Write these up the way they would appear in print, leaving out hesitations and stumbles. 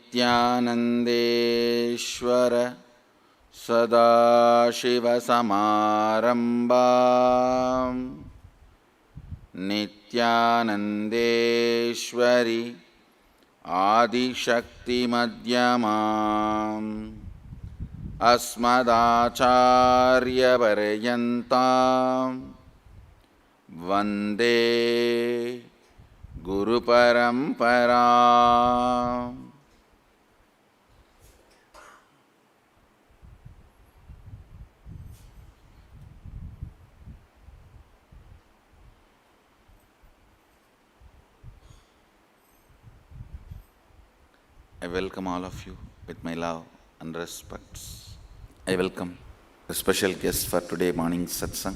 नित्यानन्देश्वर सदाशिवसमारम्भाम् नित्यानन्देश्वरि आदिशक्तिमध्यमाम् अस्मदाचार्यपर्यन्ताम् वन्दे गुरुपरम्पराम्. I welcome all of you with my love and respects. I welcome a special guest for today morning satsang,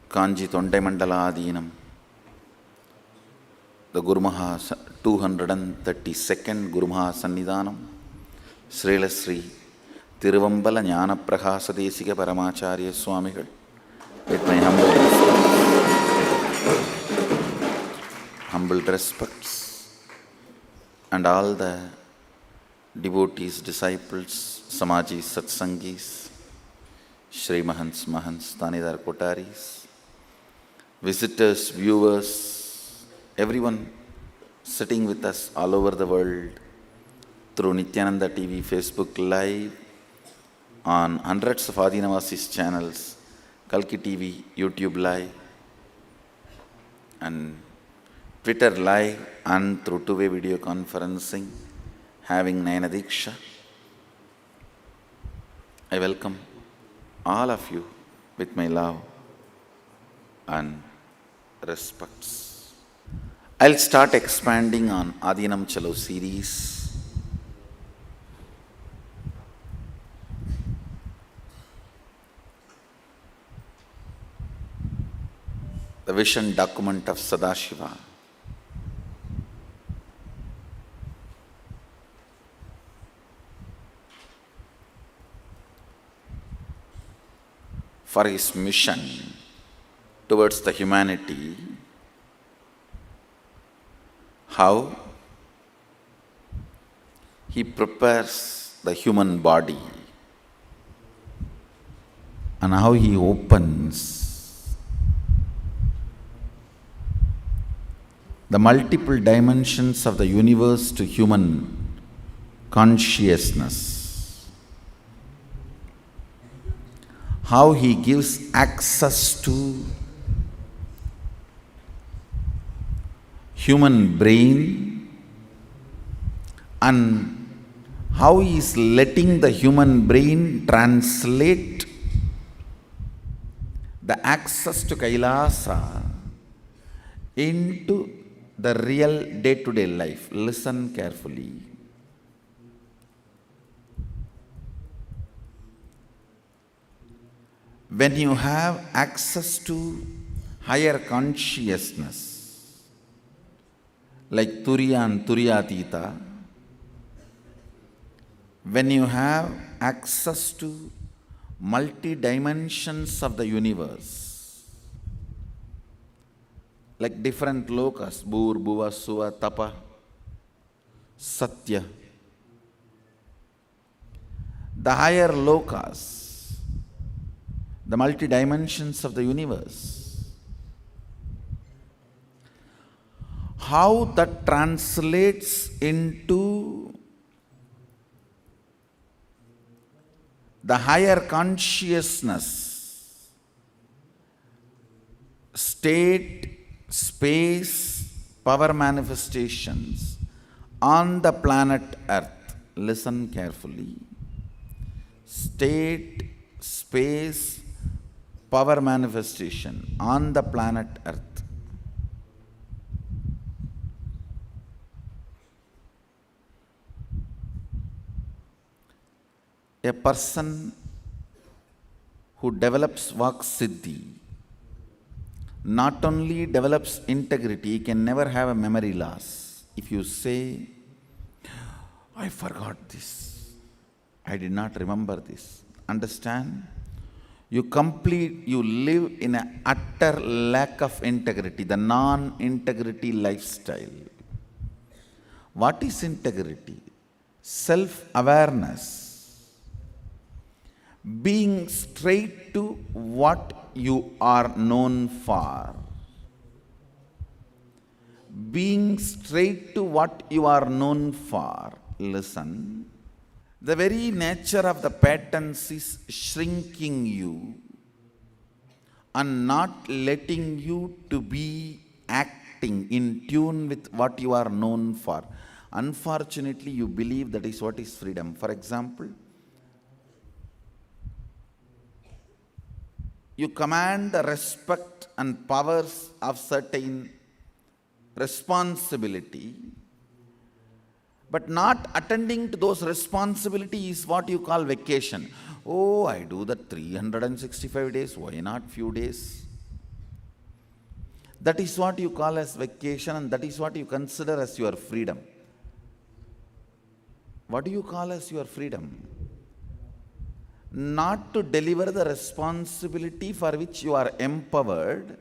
Kanji Tondai Adinam, the Gurumaha 232nd Gurumaha Sannidhanam, Srila Sri Tiruvambala Jnana Prahasa Desika Paramacharya Swamigal, with my humble respects, and all the devotees, disciples, Samajis, Satsangis, Shri Mahants, Tanidar Kotaris, visitors, viewers, everyone sitting with us all over the world through Nityananda TV, Facebook Live, on hundreds of Adinavasis channels, Kalki TV, YouTube Live, and Twitter Live, and through two-way video conferencing, having Nayana Diksha. I welcome all of you with my love and respects. I'll start expanding on Adinam Chalo series. The vision document of Sadashiva. For his mission towards the humanity, how he prepares the human body and how he opens the multiple dimensions of the universe to human consciousness. How he gives access to human brain, and how he is letting the human brain translate the access to Kailasa into the real day-to-day life. Listen carefully. When you have access to higher consciousness, like Turiya and Turiyatita, when you have access to multi-dimensions of the universe, like different lokas, Bhur, Bhuva, Suva, Tapa, Satya, the higher lokas, the multi-dimensions of the universe, how that translates into the higher consciousness, state, space, power manifestations on the planet Earth. Listen carefully. State, space, power manifestation on the planet Earth. A person who develops Vak Siddhi not only develops integrity, he can never have a memory loss. If you say, I forgot this, I did not remember this. Understand? You live in an utter lack of integrity, the non-integrity lifestyle. What is integrity? Self-awareness. Being straight to what you are known for. Being straight to what you are known for. Listen. The very nature of the patterns is shrinking you and not letting you to be acting in tune with what you are known for. Unfortunately, you believe that is what is freedom. For example, you command the respect and powers of certain responsibility, but not attending to those responsibilities is what you call vacation. Oh, I do that 365 days, why not few days? That is what you call as vacation, and that is what you consider as your freedom. What do you call as your freedom? Not to deliver the responsibility for which you are empowered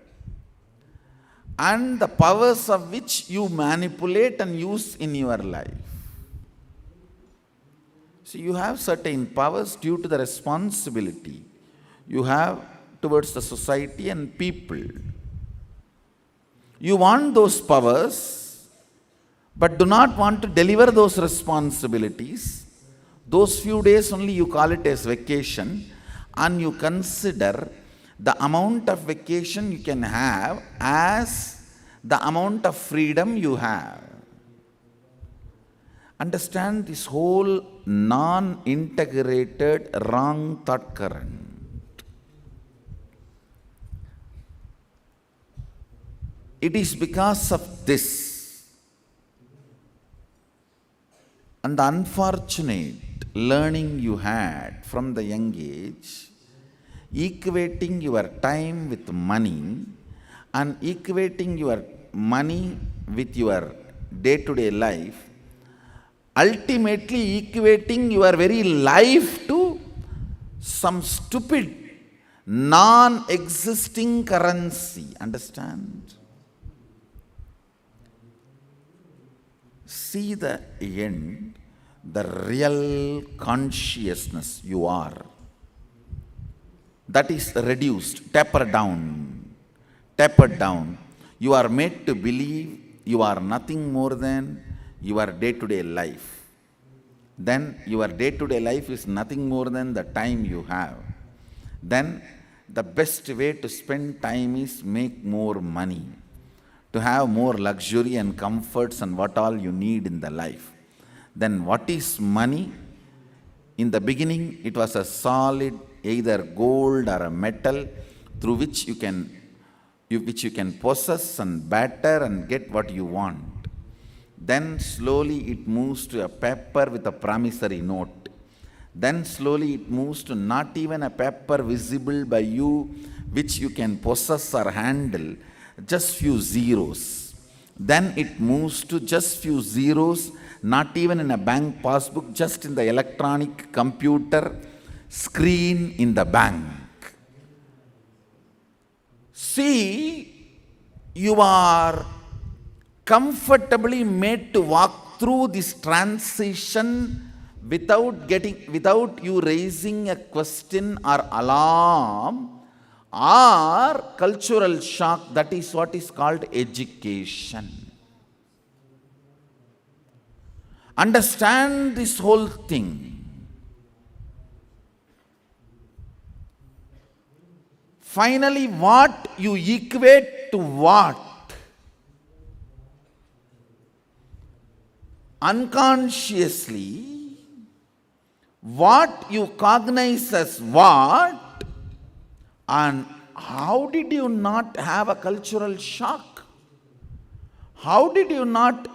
and the powers of which you manipulate and use in your life. So you have certain powers due to the responsibility you have towards the society and people. You want those powers, but do not want to deliver those responsibilities. Those few days only you call it as vacation, and you consider the amount of vacation you can have as the amount of freedom you have. Understand this whole non-integrated wrong thought current. It is because of this and the unfortunate learning you had from the young age, equating your time with money and equating your money with your day-to-day life, ultimately equating your very life to some stupid, non-existing currency. Understand? See the end, the real consciousness you are. That is reduced, tapered down. You are made to believe you are nothing more than your day-to-day life. Then your day-to-day life is nothing more than the time you have. Then the best way to spend time is make more money, to have more luxury and comforts and what all you need in the life. Then what is money? In the beginning, it was a solid, either gold or a metal through which you can possess and batter and get what you want. Then slowly it moves to a paper with a promissory note. Then slowly it moves to not even a paper visible by you, which you can possess or handle, just few zeros. Then it moves to just few zeros, not even in a bank passbook, just in the electronic computer screen in the bank. See, you are comfortably made to walk through this transition without you raising a question or alarm or cultural shock. That is what is called education. Understand this whole thing. Finally, what you equate to what? Unconsciously, what you cognize as what, and how did you not have a cultural shock? How did you not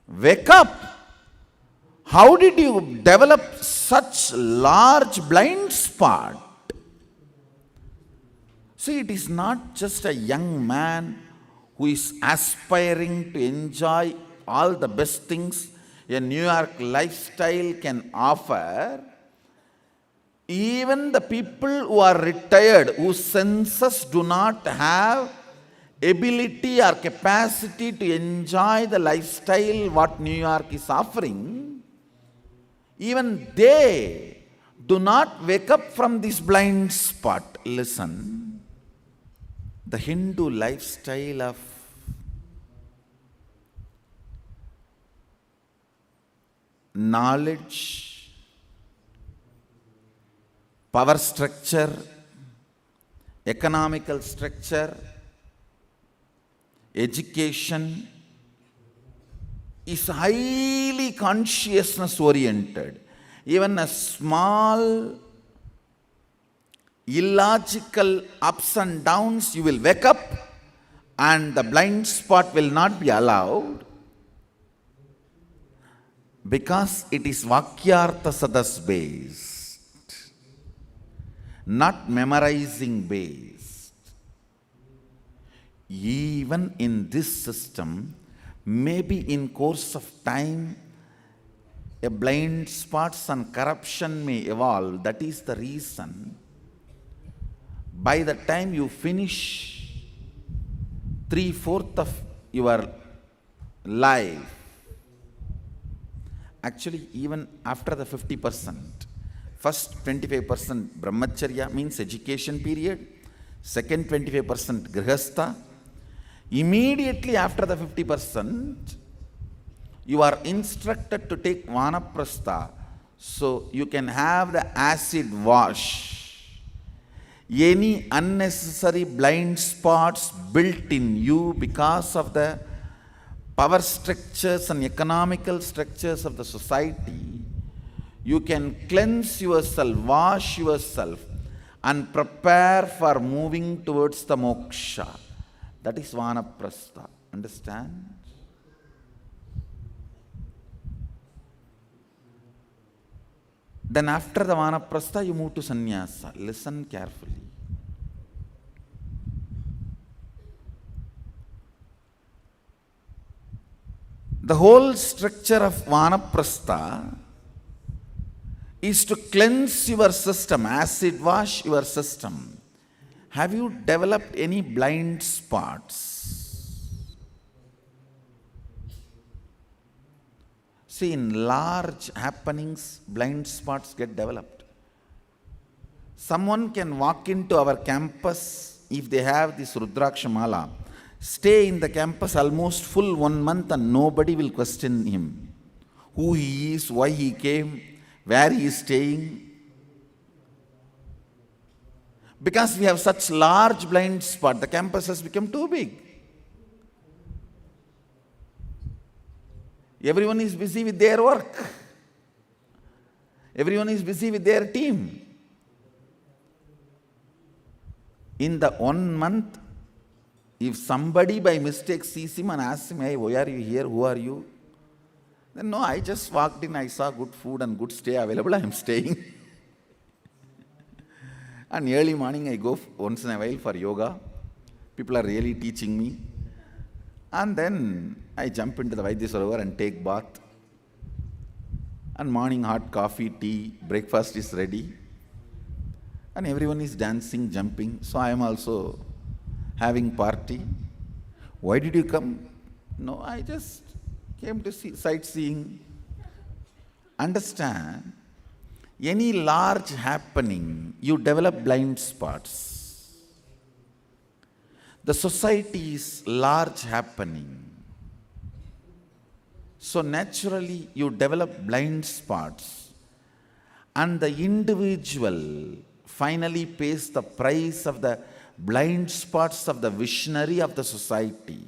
wake up? How did you develop such large blind spot? See, it is not just a young man who is aspiring to enjoy all the best things a New York lifestyle can offer. Even the people who are retired, whose senses do not have ability or capacity to enjoy the lifestyle what New York is offering, even they do not wake up from this blind spot. Listen, the Hindu lifestyle of knowledge, power structure, economical structure, education is highly consciousness oriented. Even a small illogical ups and downs, you will wake up and the blind spot will not be allowed, because it is Vakyartha Sadas based, not memorizing based. Even in this system, maybe in course of time, a blind spots and corruption may evolve. That is the reason, by the time you finish 3/4 of your life, actually even after the 50%, first 25% brahmacharya means education period, second 25% grihastha. Immediately after the 50%, you are instructed to take vanaprastha, so you can have the acid wash. Any unnecessary blind spots built in you because of the power structures and economical structures of the society, you can cleanse yourself, wash yourself, and prepare for moving towards the moksha. That is vanaprastha. Understand? Then after the vanaprastha, you move to sannyasa. Listen carefully. The whole structure of vanaprastha is to cleanse your system, acid wash your system. Have you developed any blind spots? See, in large happenings, blind spots get developed. Someone can walk into our campus if they have this Rudraksha Mala, stay in the campus almost full 1 month, and nobody will question him. Who he is, why he came, where he is staying. Because we have such large blind spot, the campus has become too big. Everyone is busy with their work. Everyone is busy with their team. In the 1 month, if somebody by mistake sees him and asks him, hey, why are you here? Who are you? Then, no, I just walked in, I saw good food and good stay available, I am staying. And early morning I go once in a while for yoga. People are really teaching me. And then I jump into the Vaidya Sarovar and take bath. And morning hot coffee, tea, breakfast is ready. And everyone is dancing, jumping. So I am also having party. Why did you come? No, I just came to see sightseeing. Understand? Any large happening, you develop blind spots. The society is large happening. So naturally you develop blind spots, and the individual finally pays the price of the blind spots of the visionary of the society.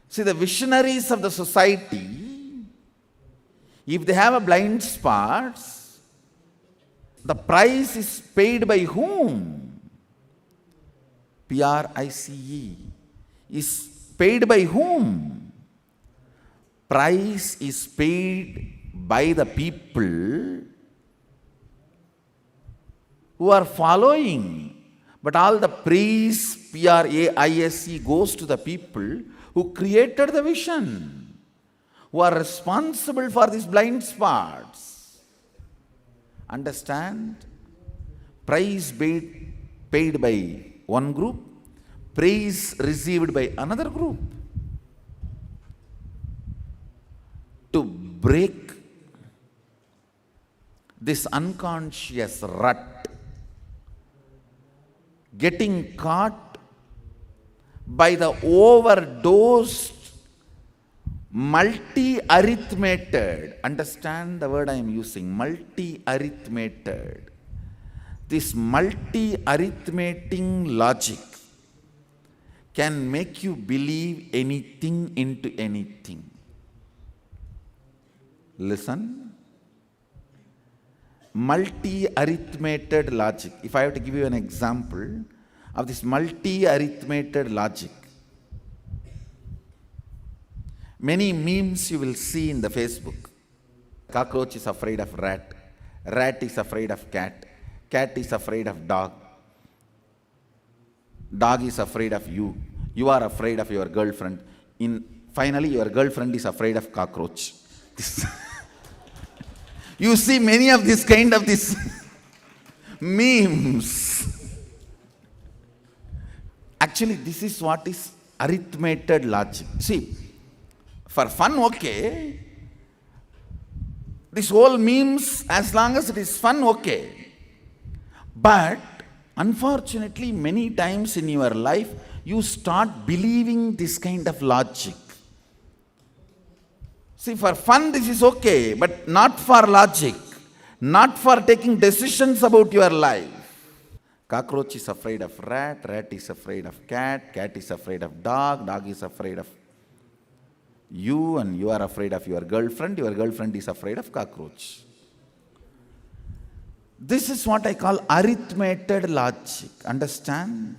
See, the visionaries of the society, if they have a blind spots, the price is paid by whom? P-R-I-C-E. Is paid by whom? Price is paid by the people who are following. But all the praise, P-R-A-I-S-E, goes to the people who created the vision, who are responsible for these blind spots. Understand? Price paid by one group, praise received by another group. To break this unconscious rut, getting caught by the overdosed, multi-arithmeted, understand the word I am using, multi-arithmeted. This multi-arithmeting logic can make you believe anything into anything. Listen. Multi-arithmeted logic. If I have to give you an example of this multi-arithmeted logic, many memes you will see in the Facebook. Cockroach is afraid of rat. Rat is afraid of cat. Cat is afraid of dog. Dog is afraid of you. You are afraid of your girlfriend. Finally, your girlfriend is afraid of cockroach. You see many of these kind of these memes. Actually, this is what is arithmeted logic. See, for fun, okay. This whole memes, as long as it is fun, okay. But unfortunately, many times in your life, you start believing this kind of logic. See, for fun, this is okay, but not for logic, not for taking decisions about your life. Cockroach is afraid of rat, rat is afraid of cat, cat is afraid of dog, dog is afraid of you, and you are afraid of your girlfriend is afraid of cockroach. This is what I call arithmeted logic. Understand?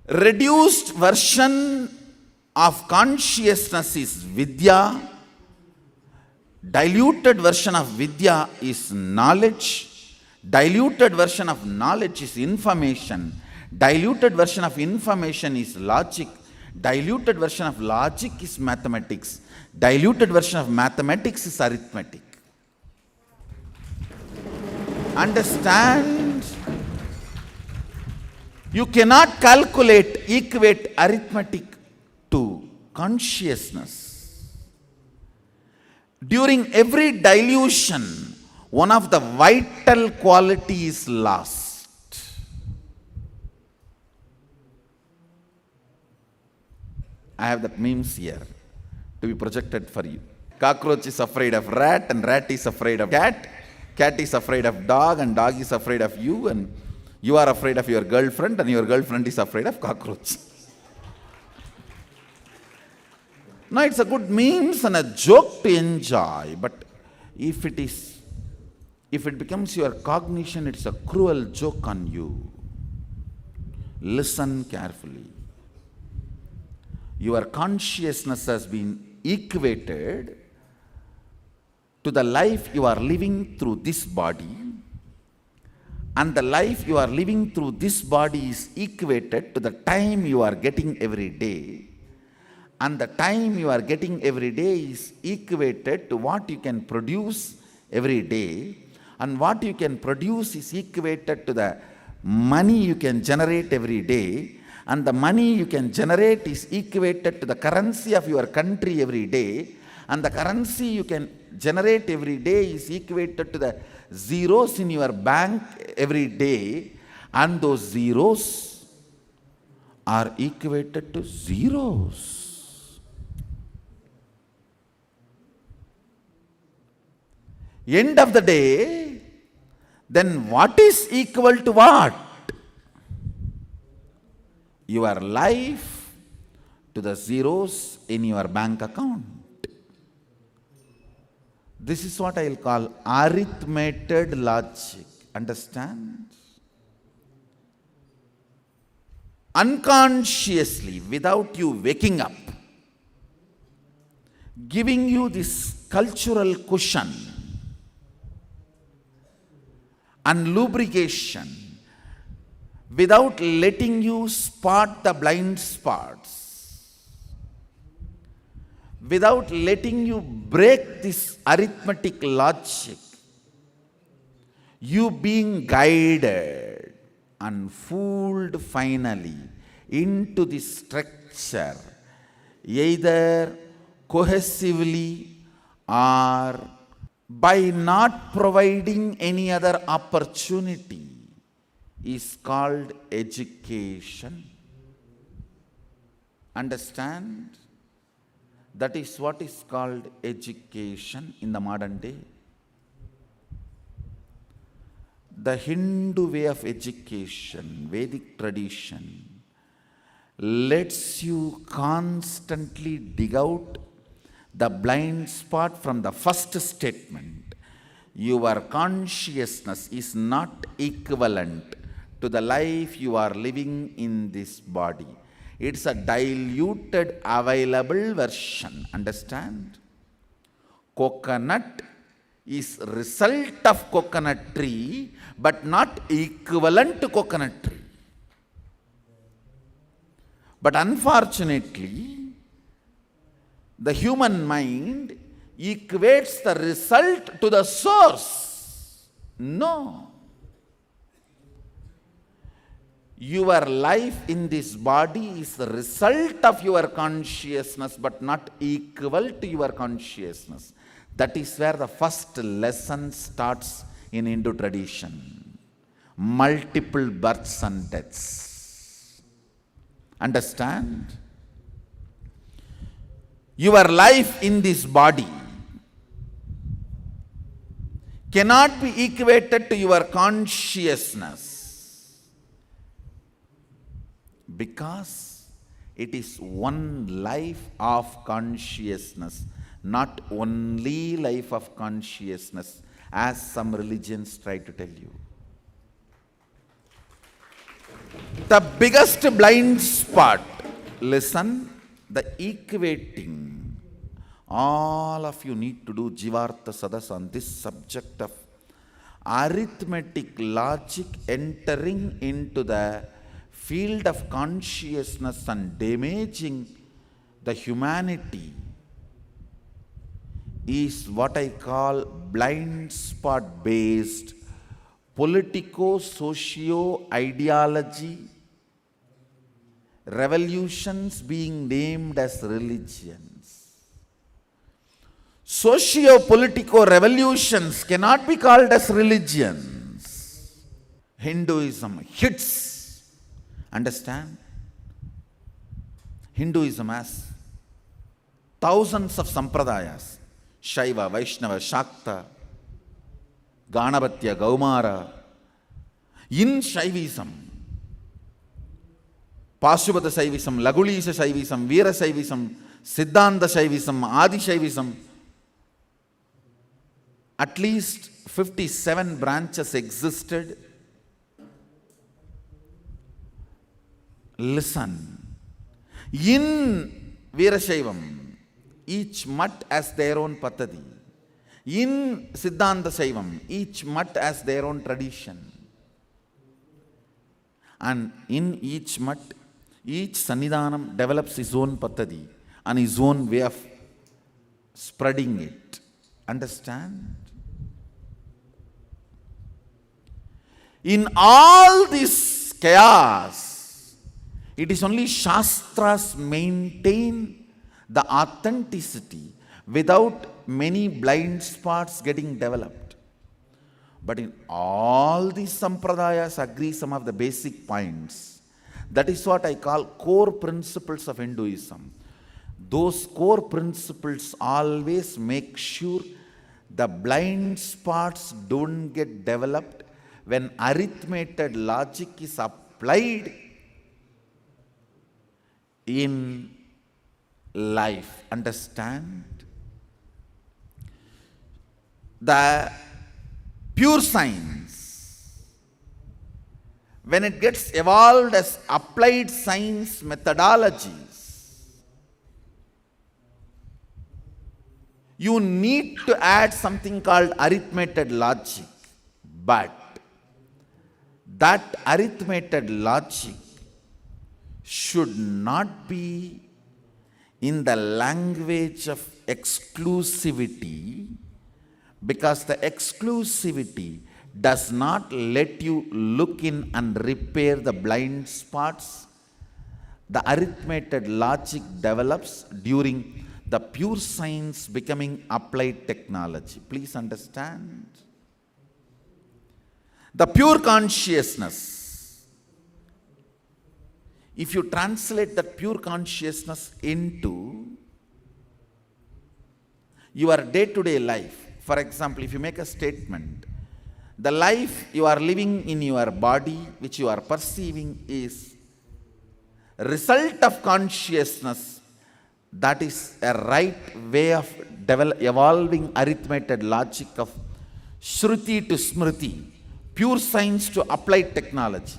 Reduced version of consciousness is Vidya. Diluted version of Vidya is knowledge. Diluted version of knowledge is information. Diluted version of information is logic. Diluted version of logic is mathematics. Diluted version of mathematics is arithmetic. Understand? You cannot equate arithmetic to consciousness. During every dilution, one of the vital qualities is lost. I have that memes here to be projected for you. Cockroach is afraid of rat, and rat is afraid of cat. Cat is afraid of dog, and dog is afraid of you, and you are afraid of your girlfriend, and your girlfriend is afraid of cockroach. Now, it's a good memes and a joke to enjoy, but if it becomes your cognition, it's a cruel joke on you. Listen carefully. Your consciousness has been equated to the life you are living through this body, and the life you are living through this body is equated to the time you are getting every day, and the time you are getting every day is equated to what you can produce every day, and what you can produce is equated to the money you can generate every day, and the money you can generate is equated to the currency of your country every day, and the currency you can generate every day is equated to the zeros in your bank every day, and those zeros are equated to zeros. End of the day, then what is equal to what? Your life to the zeros in your bank account. This is what I will call arithmeted logic. Understand? Unconsciously, without you waking up, giving you this cultural cushion and lubrication, without letting you spot the blind spots, without letting you break this arithmetic logic, You being guided and fooled finally into the structure, either cohesively or by not providing any other opportunity, is called education. Understand? That is what is called education in the modern day. The Hindu way of education, Vedic tradition, lets you constantly dig out the blind spot from the first statement. Your consciousness is not equivalent to the life you are living in this body. It's a diluted available version. Understand? Coconut is result of coconut tree, but not equivalent to coconut tree. But unfortunately, the human mind equates the result to the source. No. Your life in this body is the result of your consciousness, but not equal to your consciousness. That is where the first lesson starts in Hindu tradition. Multiple births and deaths. Understand? Your life in this body cannot be equated to your consciousness, because it is one life of consciousness, not only life of consciousness, as some religions try to tell you. The biggest blind spot, listen, the equating. All of you need to do Jivartha Sadas on this subject of arithmetic logic entering into the field of consciousness and damaging the humanity is what I call blind spot based politico-socio-ideology, revolutions being named as religions. Socio-politico revolutions cannot be called as religions. Hinduism hits. Understand? Hinduism has thousands of sampradayas. Shaiva, Vaishnava, Shakta, Ganapatya, Gaumara. In Shaivism, Pashupata Shaivism, Lagulisa Shaivism, Veera Shaivism, Siddhanta Shaivism, Adi Shaivism, at least 57 branches existed. Listen, in Veerashaivam, each mutt has their own patadi. In Siddhanta Shaivam, each mutt has their own tradition. And in each mutt, each Sannidhanam develops his own patadi and his own way of spreading it. Understand? In all this chaos, it is only Shastras maintain the authenticity without many blind spots getting developed. But in all these sampradayas agree some of the basic points. That is what I call core principles of Hinduism. Those core principles always make sure the blind spots don't get developed when arithmetic logic is applied in life. Understand? The pure science, when it gets evolved as applied science methodologies, you need to add something called arithmetic logic. But that arithmetic logic should not be in the language of exclusivity, because the exclusivity does not let you look in and repair the blind spots the arithmetic logic develops during the pure science becoming applied technology. Please understand. The pure consciousness, if you translate that pure consciousness into your day-to-day life, for example, if you make a statement, the life you are living in your body, which you are perceiving, is result of consciousness. That is a right way of evolving arithmetic logic of Shruti to Smriti, pure science to applied technology.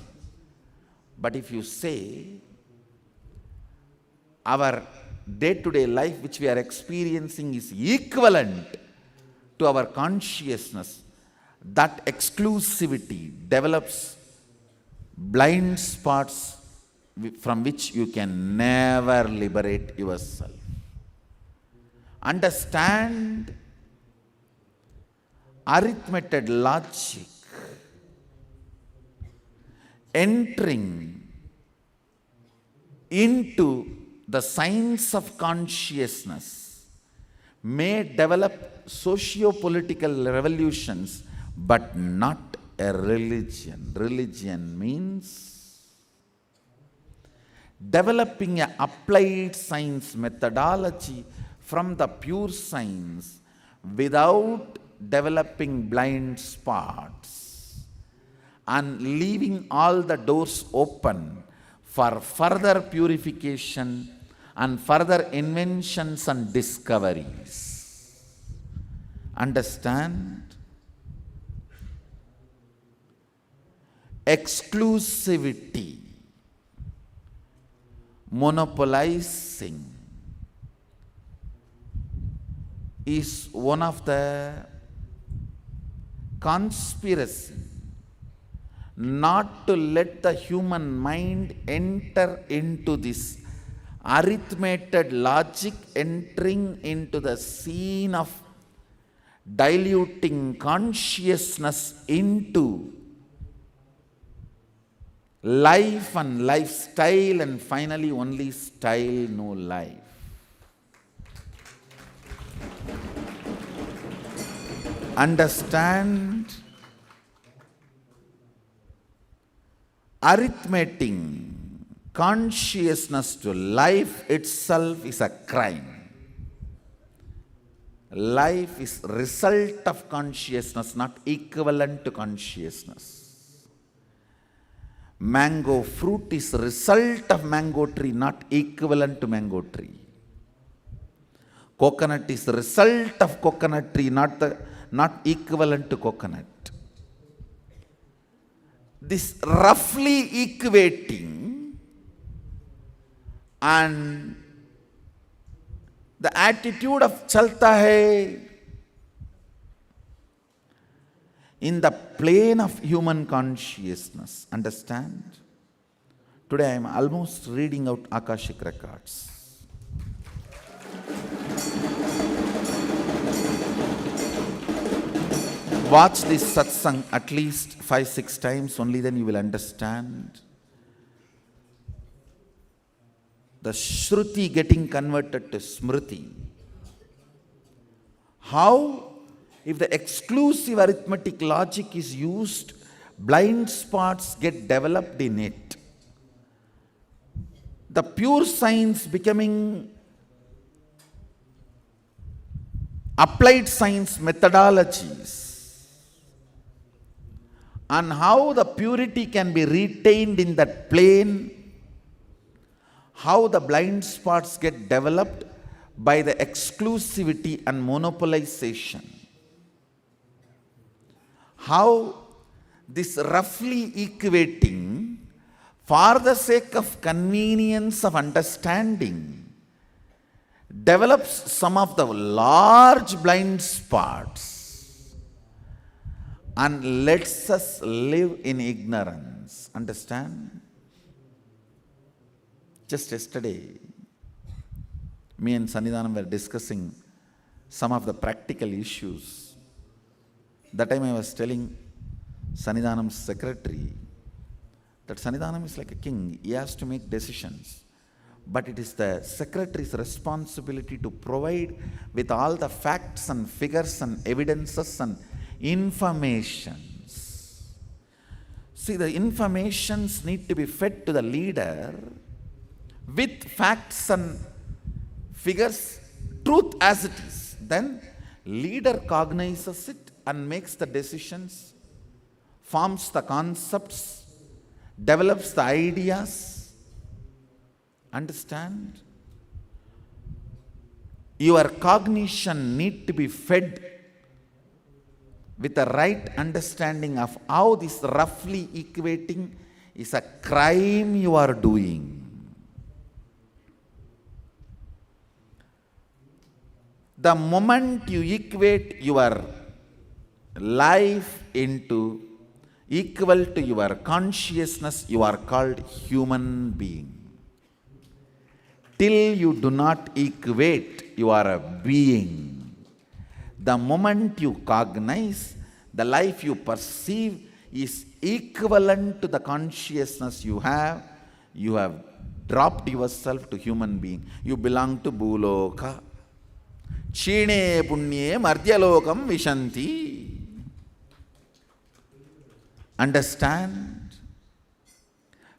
But if you say our day-to-day life which we are experiencing is equivalent to our consciousness, that exclusivity develops blind spots from which you can never liberate yourself. Understand arithmetic logic entering into the science of consciousness may develop socio-political revolutions, but not a religion. Religion means developing an applied science methodology from the pure science without developing blind spots and leaving all the doors open for further purification and further inventions and discoveries. Understand? Exclusivity, monopolizing is one of the conspiracy not to let the human mind enter into this arithmetic logic, entering into the scene of diluting consciousness into life and lifestyle, and finally only style, no life. Understand? Arithmetic consciousness to life itself is a crime. Life is result of consciousness, not equivalent to consciousness. Mango fruit is result of mango tree, not equivalent to mango tree. Coconut is result of coconut tree, not equivalent to coconut. This roughly equating and the attitude of chalta hai in the plane of human consciousness. Understand? Today I am almost reading out Akashic records. Watch this satsang at least 5-6 times, only then you will understand. The Shruti getting converted to Smriti. How? If the exclusive arithmetic logic is used, blind spots get developed in it. The pure science becoming applied science methodologies, and how the purity can be retained in that plane, how the blind spots get developed by the exclusivity and monopolization. How this roughly equating for the sake of convenience of understanding develops some of the large blind spots and lets us live in ignorance. Understand? Just yesterday, me and Sannidhanam were discussing some of the practical issues. That time I was telling, Sannidhanam's secretary, that Sannidhanam is like a king. He has to make decisions. But it is the secretary's responsibility to provide with all the facts and figures and evidences and informations. See, the informations need to be fed to the leader with facts and figures, truth as it is. Then leader cognizes it and makes the decisions, forms the concepts, develops the ideas. Understand? Your cognition need to be fed with the right understanding of how this roughly equating is a crime you are doing. The moment you equate your life into equal to your consciousness, you are called human being. Till you do not equate, you are a being. The moment you cognize, the life you perceive is equivalent to the consciousness you have dropped yourself to human being. You belong to Bhuloka. Chine punnye mardyalokam vishanti. Understand?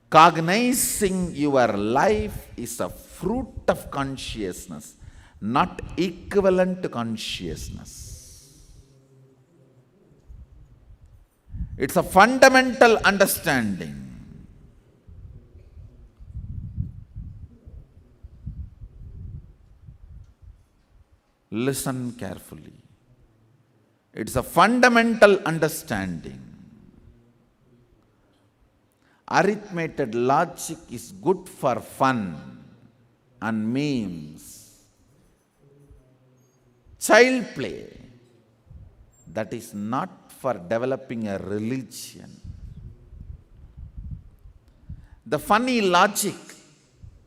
Cognizing your life is a fruit of consciousness, not equivalent to consciousness. It's a fundamental understanding. Listen carefully. It's a fundamental understanding. Arithmetic logic is good for fun and memes. Child play, that is not for developing a religion. The funny logic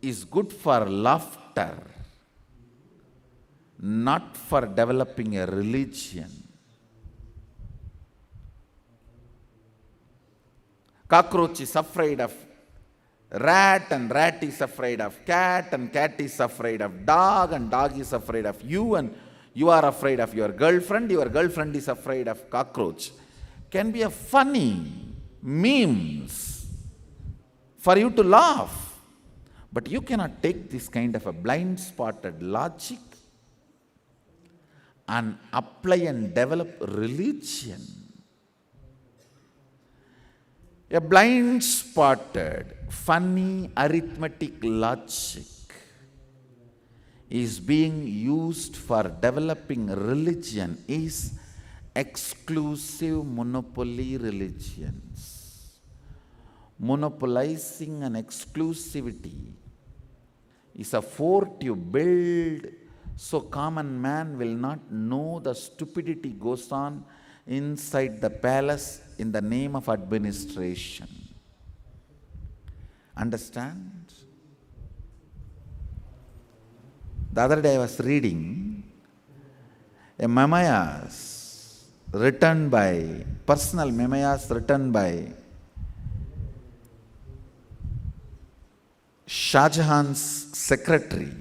is good for laughter, not for developing a religion. Cockroach is afraid of rat, and rat is afraid of cat, and cat is afraid of dog, and dog is afraid of you, and you are afraid of your girlfriend is afraid of cockroach. Can be a funny memes for you to laugh. But you cannot take this kind of a blind-spotted logic and apply and develop religion. A blind-spotted, funny arithmetic logic is being used for developing religion is exclusive monopoly religions. Monopolizing and exclusivity is a fort you build so common man will not know the stupidity goes on inside the palace in the name of administration. Understand? The other day I was reading a memoirs written by, personal memoirs written by Shah Jahan's secretary.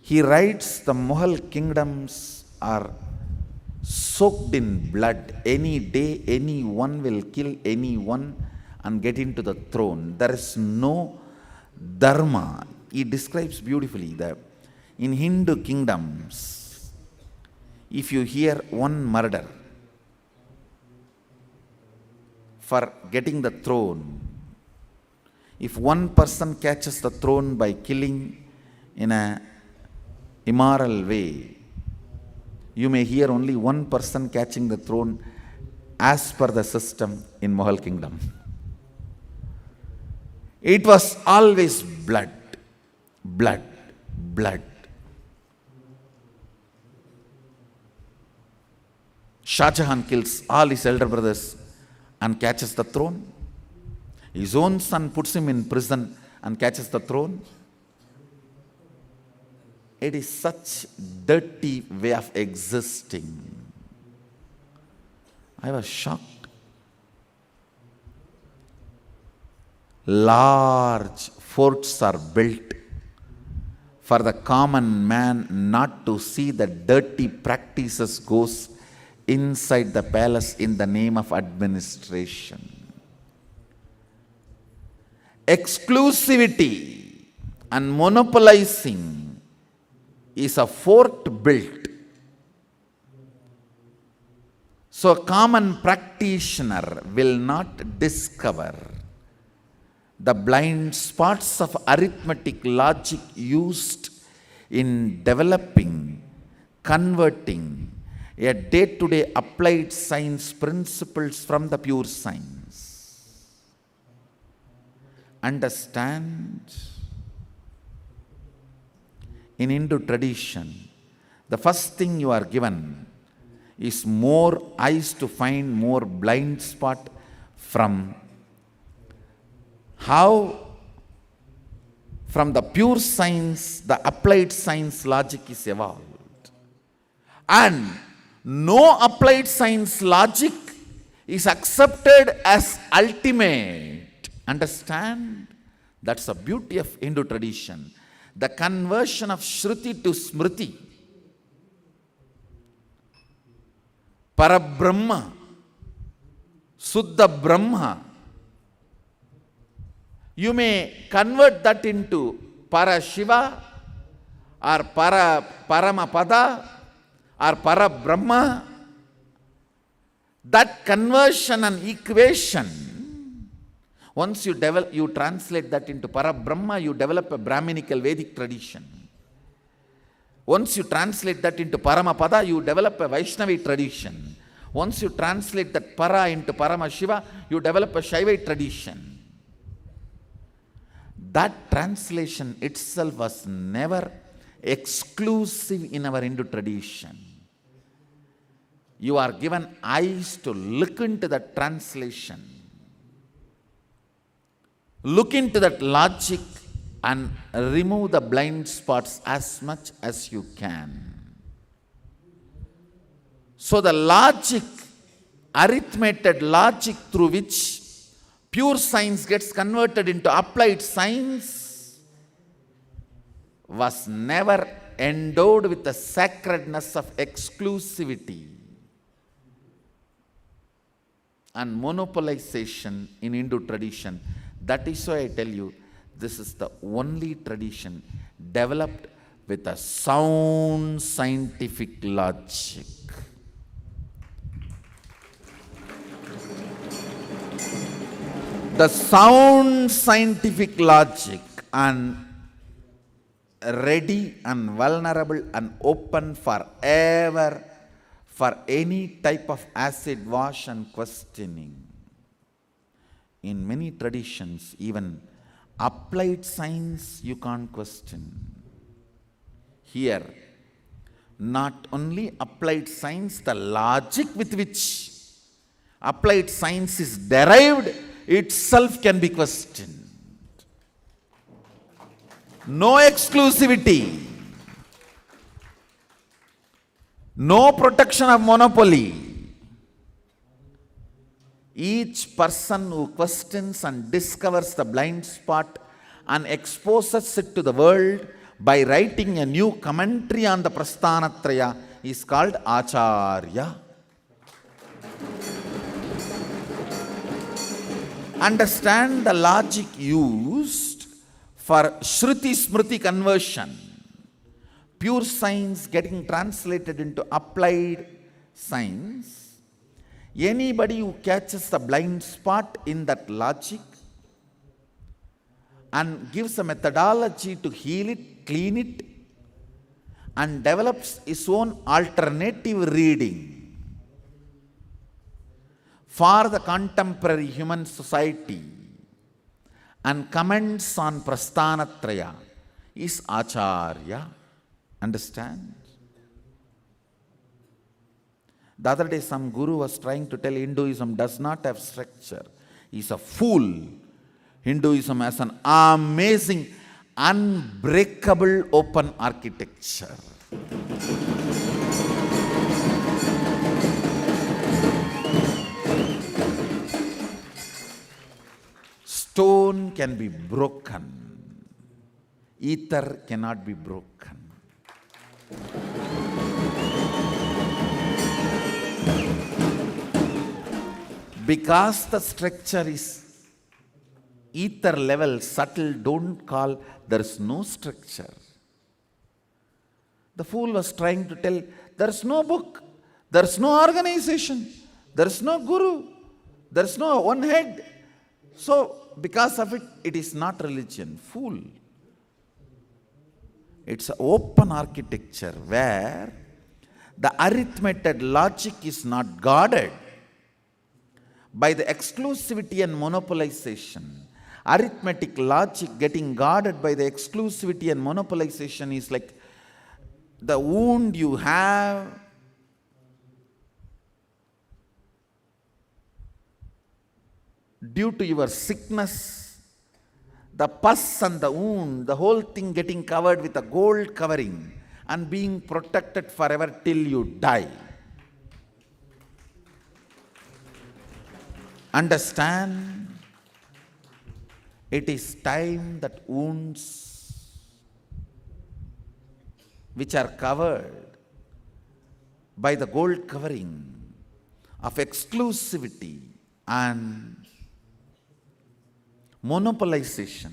He writes the Mughal kingdoms are soaked in blood. Any day anyone will kill anyone and get into the throne. There is no dharma. He describes beautifully that in Hindu kingdoms, if you hear one murder for getting the throne, if one person catches the throne by killing in a immoral way, you may hear only one person catching the throne as per the system in Mughal kingdom. It was always blood, blood, blood. Shah Jahan kills all his elder brothers and catches the throne. His own son puts him in prison and catches the throne. It is such dirty way of existing. I was shocked. Large forts are built for the common man not to see the dirty practices goes inside the palace in the name of administration. Exclusivity and monopolizing is a fort built. So a common practitioner will not discover the blind spots of arithmetic logic used in developing, converting a day-to-day applied science principles from the pure science. Understand? In Hindu tradition, the first thing you are given is more eyes to find more blind spot from how from the pure science, the applied science logic is evolved. And no applied science logic is accepted as ultimate. Understand? That's the beauty of Hindu tradition. The conversion of Shruti to Smriti. Parabrahma, Suddha Brahma. You may convert that into Para Shiva or Paramapada or Para Brahma. That conversion and equation, once you translate that into Para Brahma, you develop a Brahminical Vedic tradition. Once you translate that into Paramapada, you develop a Vaishnavi tradition. Once you translate that Para into Paramashiva, you develop a Shaivite tradition. That translation itself was never exclusive in our Hindu tradition. You are given eyes to look into that translation. Look into that logic and remove the blind spots as much as you can. So the logic, arithmetic logic through which pure science gets converted into applied science was never endowed with the sacredness of exclusivity and monopolization in Hindu tradition. That is why I tell you, this is the only tradition developed with a sound scientific logic. The sound scientific logic and ready and vulnerable and open forever for any type of acid wash and questioning. In many traditions, even applied science you can't question. Here, not only applied science, the logic with which applied science is derived itself can be questioned. No exclusivity, no protection of monopoly. Each person who questions and discovers the blind spot and exposes it to the world by writing a new commentary on the Prasthanatraya is called Acharya. Understand the logic used for Shruti Smriti conversion. Pure science getting translated into applied science. Anybody who catches the blind spot in that logic and gives a methodology to heal it, clean it, and develops his own alternative reading for the contemporary human society and comments on Prasthanatraya is Acharya. Understand? The other day some guru was trying to tell Hinduism does not have structure. He's a fool. Hinduism has an amazing, unbreakable open architecture. Stone can be broken. Ether cannot be broken. Because the structure is ether level, subtle, don't call, there is no structure. The fool was trying to tell, there is no book, there is no organization, there is no guru, there is no one head. So, because of it, it is not religion. Fool. It's an open architecture where the arithmetic logic is not guarded by the exclusivity and monopolization. Arithmetic logic getting guarded by the exclusivity and monopolization is like the wound you have due to your sickness, the pus and the wound, the whole thing getting covered with a gold covering and being protected forever till you die. Understand, it is time that wounds which are covered by the gold covering of exclusivity and monopolization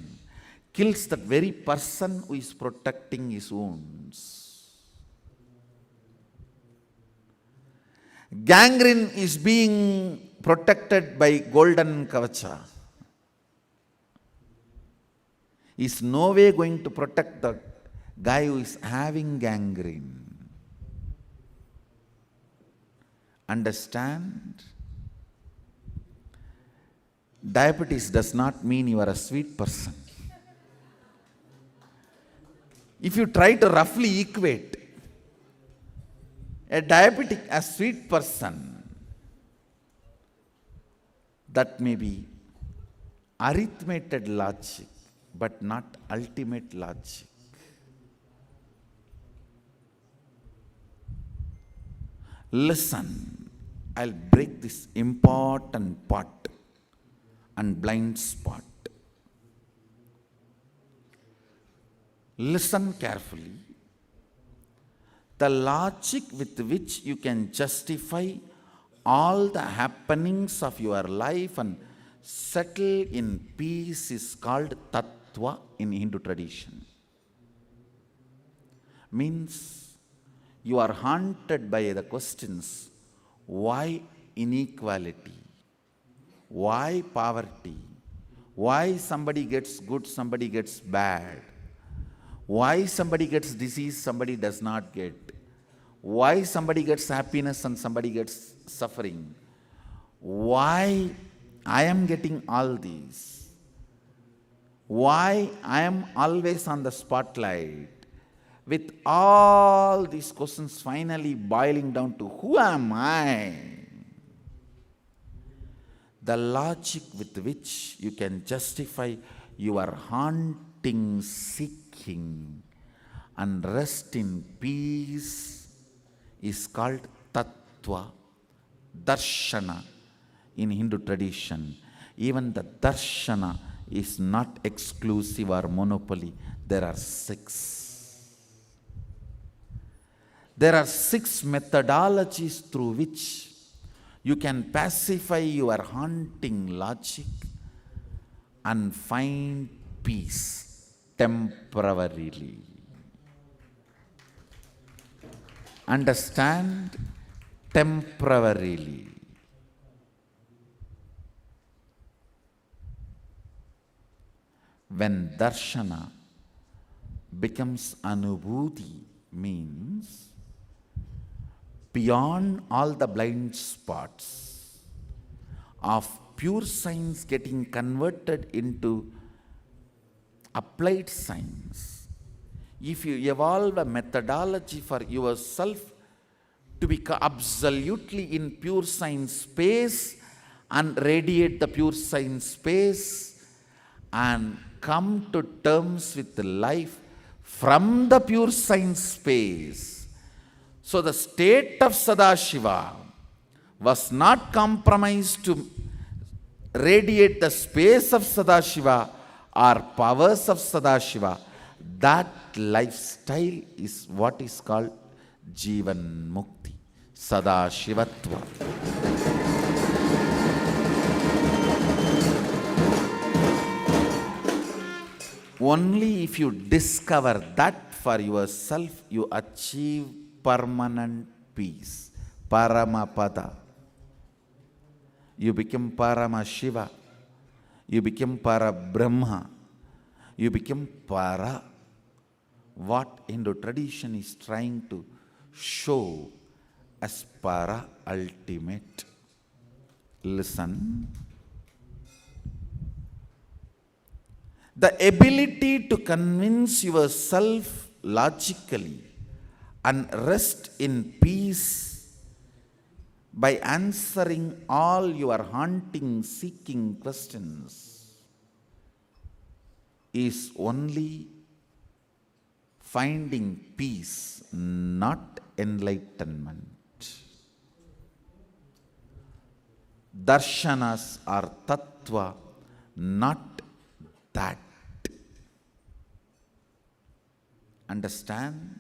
kills that very person who is protecting his wounds. Gangrene is being protected by golden kavacha. Is no way going to protect the guy who is having gangrene. Understand? Diabetes does not mean you are a sweet person. If you try to roughly equate a diabetic, a sweet person, that may be arithmetic logic, but not ultimate logic. Listen, I'll break this important part and blind spot. Listen carefully. The logic with which you can justify all the happenings of your life and settle in peace is called tattva in Hindu tradition. Means you are haunted by the questions, why inequality? Why poverty? Why somebody gets good, somebody gets bad? Why somebody gets disease, somebody does not get? Why somebody gets happiness and somebody gets suffering? Why I am getting all these? Why I am always on the spotlight? With all these questions finally boiling down to who am I? The logic with which you can justify your haunting, seeking, and rest in peace is called tattva, darshana in Hindu tradition. Even the darshana is not exclusive or monopoly. There are 6. There are 6 methodologies through which you can pacify your haunting logic and find peace temporarily. Understand? Temporarily. When darshana becomes anubhuti, means beyond all the blind spots of pure science getting converted into applied science. If you evolve a methodology for yourself to become absolutely in pure science space and radiate the pure science space and come to terms with life from the pure science space. So the state of Sadashiva was not compromised to radiate the space of Sadashiva or powers of Sadashiva, that lifestyle is what is called Jivan Mukti, Sadashivatva. Only if you discover that for yourself, you achieve permanent peace, Paramapada. You become Parama Shiva, you become Para Brahma, you become Para. What Hindu tradition is trying to show as Para ultimate. Listen. The ability to convince yourself logically and rest in peace by answering all your haunting, seeking questions is only finding peace, not enlightenment. Darshanas are tattva, not that. Understand?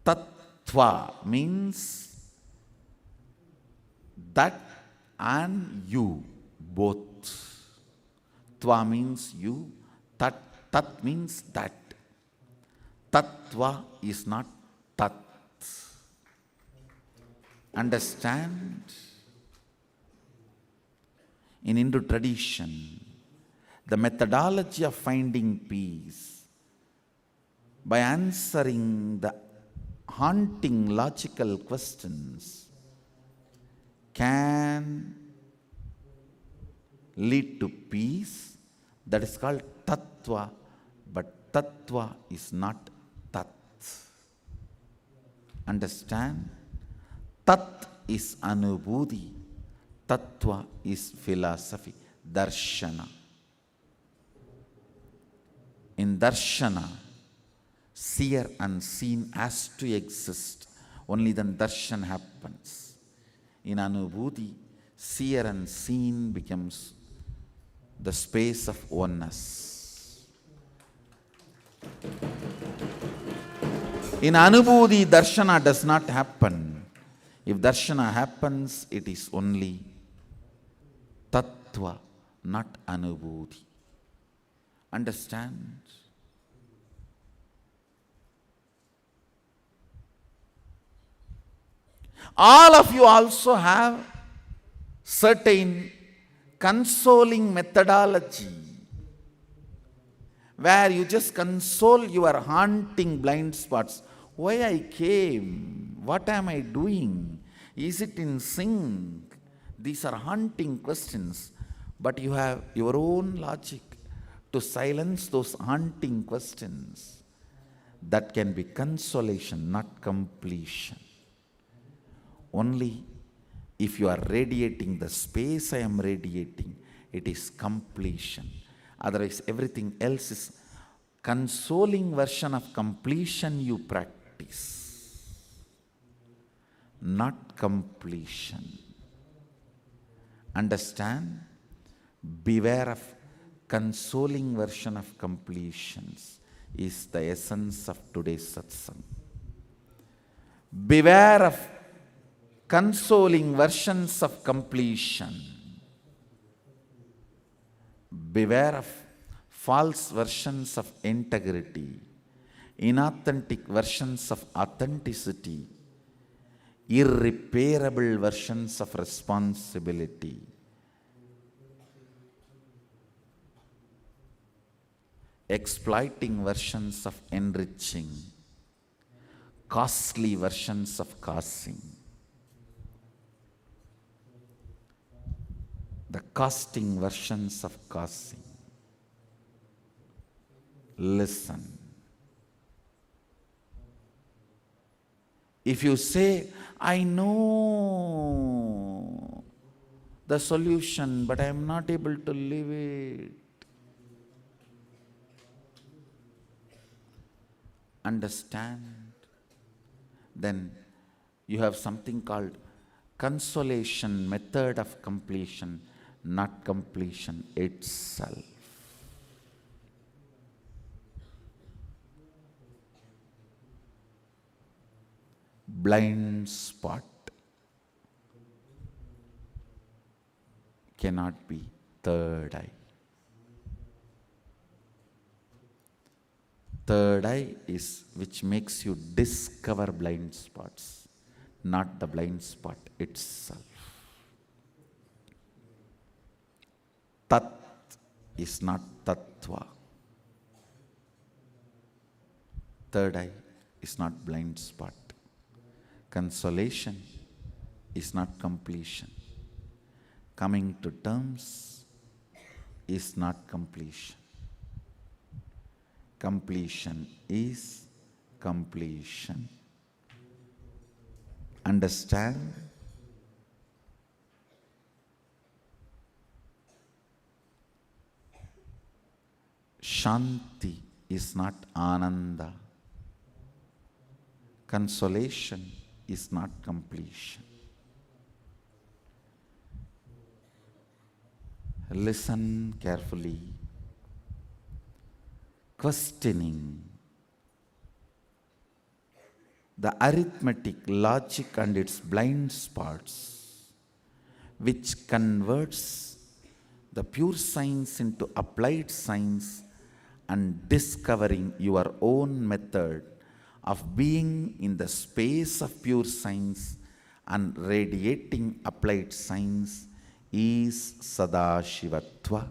Tattva means that and you both. Tva means you, tat means that. Tattva is not tat. Understand? In Hindu tradition, the methodology of finding peace by answering the haunting logical questions can lead to peace. That is called tattva, but tattva is not tat. Understand? Tat is anubhuti, tattva is philosophy, darshana. In darshana, seer and seen has to exist. Only then darshan happens. In anubhuti, seer and seen becomes the space of oneness. In anubhuti, darshana does not happen. If darshana happens, it is only tattva, not anubhuti. Understand? All of you also have certain consoling methodology where you just console your haunting blind spots. Why I came? What am I doing? Is it in sync? These are haunting questions, but you have your own logic to silence those haunting questions. That can be consolation, not completion. Only if you are radiating the space I am radiating, it is completion. Otherwise, everything else is consoling version of completion you practice, not completion. Understand? Beware of consoling version of completions is the essence of today's satsang. Beware of consoling versions of completion. Beware of false versions of integrity, inauthentic versions of authenticity, irreparable versions of responsibility. Exploiting versions of enriching, costly versions of causing. The costing versions of causing. Listen. If you say, I know the solution, but I am not able to live it. Understand? Then you have something called consolation method of completion, not completion itself. Blind spot cannot be third eye. Third eye is which makes you discover blind spots, not the blind spot itself. Tat is not tattva. Third eye is not blind spot. Consolation is not completion. Coming to terms is not completion. Completion is completion. Understand? Shanti is not Ananda. Consolation is not completion. Listen carefully. Questioning the arithmetic, logic and its blind spots, which converts the pure science into applied science and discovering your own method of being in the space of pure science and radiating applied science is Sadashivatva.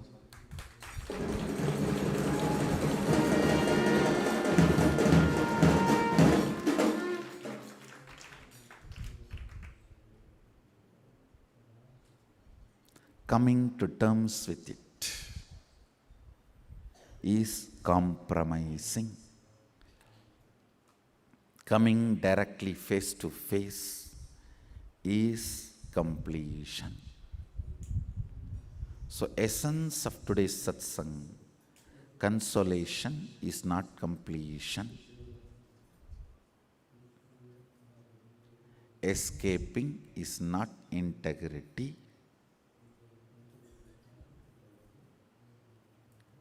Coming to terms with it is compromising. Coming directly face to face is completion. So, essence of today's satsang, consolation is not completion. Escaping is not integrity.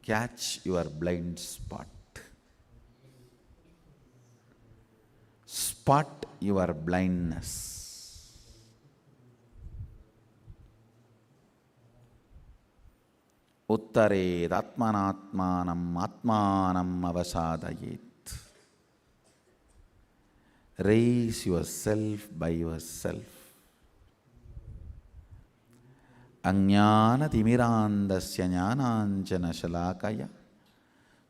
Catch your blind spot. Spot your blindness. Uttared atmanatmanam atmanam avasadayet. Raise yourself by yourself. Ajnana timirandasya jnananjana shalakaya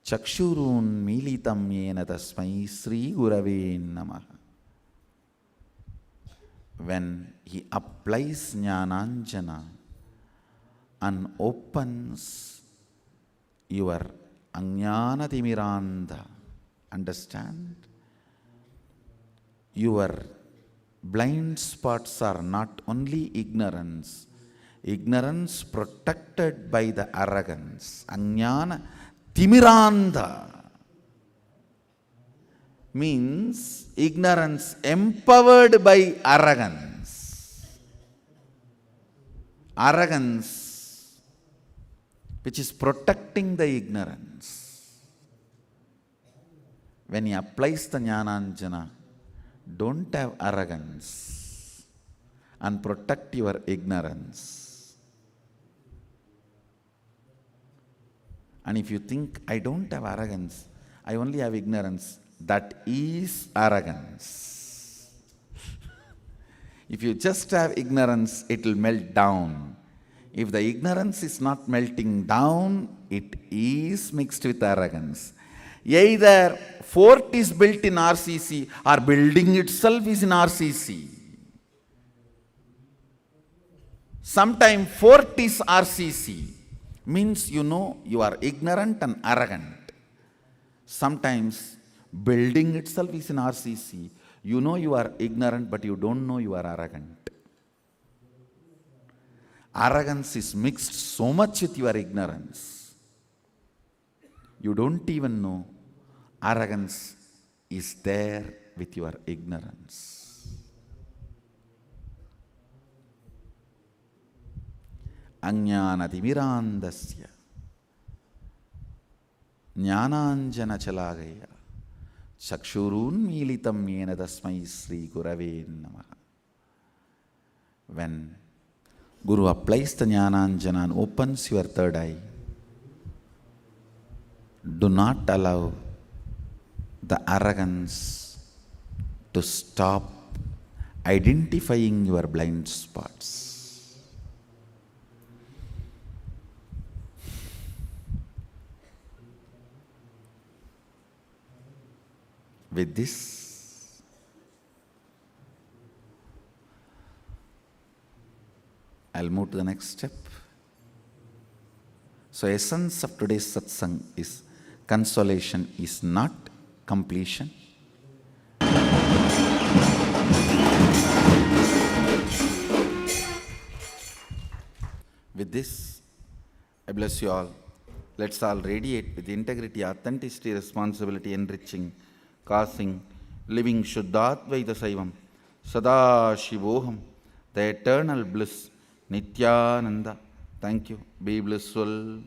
chakshurun militam yena tasmai Sri Gurave Namaha. When he applies jnananjana and opens your ajnana timiranda, understand? Your blind spots are not only ignorance. Ignorance protected by the arrogance. Ajnana timiranda means ignorance empowered by arrogance. Arrogance which is protecting the ignorance. When he applies the jnananjana, don't have arrogance and protect your ignorance. And if you think, I don't have arrogance, I only have ignorance, that is arrogance. If you just have ignorance, it will melt down. If the ignorance is not melting down, it is mixed with arrogance. Either fort is built in RCC or building itself is in RCC. Sometimes fort is RCC. Means you know you are ignorant and arrogant. Sometimes building itself is in RCC. You know you are ignorant, but you don't know you are arrogant. Arrogance is mixed so much with your ignorance. You don't even know arrogance is there with your ignorance. अज्ञानतिमिरान्धस्य ज्ञानाञ्जनशलाकया चक्षुरुन्मीलितं येन तस्मै श्रीगुरवे नमः. When Guru applies the Jnananjana and opens your third eye, do not allow the arrogance to stop identifying your blind spots. With this, I'll move to the next step. So, essence of today's satsang is consolation is not completion. With this, I bless you all. Let's all radiate with integrity, authenticity, responsibility, enriching, causing, living Shuddhadvaita Saivam, Sada Shivoham, the eternal bliss, Nityananda. Thank you. Be blissful.